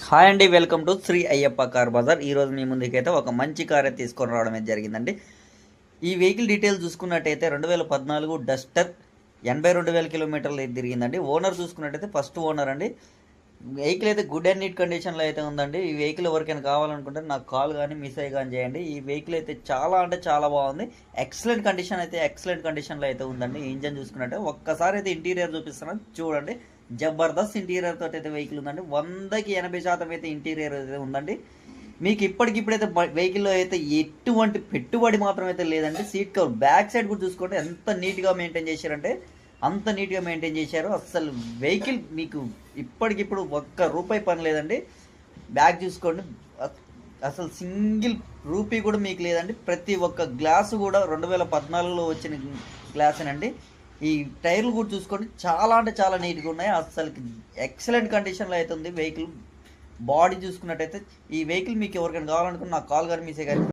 Hi అండి, welcome to Sri Ayyappa car Bazaar. ఈరోజు మీ ముందుకైతే ఒక మంచి కార్ అయితే తీసుకొని రావడం అయితే జరిగిందండి. ఈ వెహికల్ డీటెయిల్స్ చూసుకున్నట్టయితే 2014 డస్టర్ 82,000 కిలోమీటర్లు అయితే తిరిగిందండి. ఓనర్ చూసుకున్నట్టయితే ఫస్ట్ ఓనర్ అండి. వెహికల్ అయితే గుడ్ అండ్ నీట్ కండిషన్లో అయితే ఉందండి. ఈ వెహికల్ ఎవరికైనా కావాలనుకుంటే నాకు కాల్ కానీ మిస్ఐ కానీ చేయండి. ఈ వెహికల్ అయితే చాలా అంటే చాలా బాగుంది. ఎక్సలెంట్ కండిషన్లో అయితే ఉందండి. ఇంజన్ చూసుకున్నట్టే ఒక్కసారి అయితే ఇంటీరియర్ చూపిస్తున్నాను చూడండి. జబర్దస్త్ ఇంటీరియర్ తోటి అయితే వెహికల్ ఉందండి. 100కి 80% అయితే ఇంటీరియర్ అయితే ఉందండి. మీకు ఇప్పటికిప్పుడైతే వెహికల్లో అయితే ఎటువంటి పెట్టుబడి మాత్రం అయితే లేదండి. సీట్ కవర్ బ్యాక్ సైడ్ కూడా చూసుకోండి ఎంత నీట్గా మెయింటైన్ చేశారంటే అంత నీట్గా మెయింటైన్ చేశారు. అసలు వెహికల్ మీకు ఇప్పటికిప్పుడు ఒక్క రూపాయి పని లేదండి. బ్యాక్ చూసుకోండి, అసలు సింగిల్ రూపీ కూడా మీకు లేదండి. ప్రతి ఒక్క గ్లాసు కూడా 2014లో వచ్చిన గ్లాసేనండి. ఈ టైర్లు కూడా చూసుకోండి, చాలా అంటే చాలా నీట్గా ఉన్నాయి. అసలు ఎక్సలెంట్ కండిషన్లో అయితే ఉంది వెహికల్. బాడీ చూసుకున్నట్టయితే ఈ వెహికల్ మీకు ఎవరికైనా కావాలనుకున్న నాకు కాల్ కానీ మీసే కానీ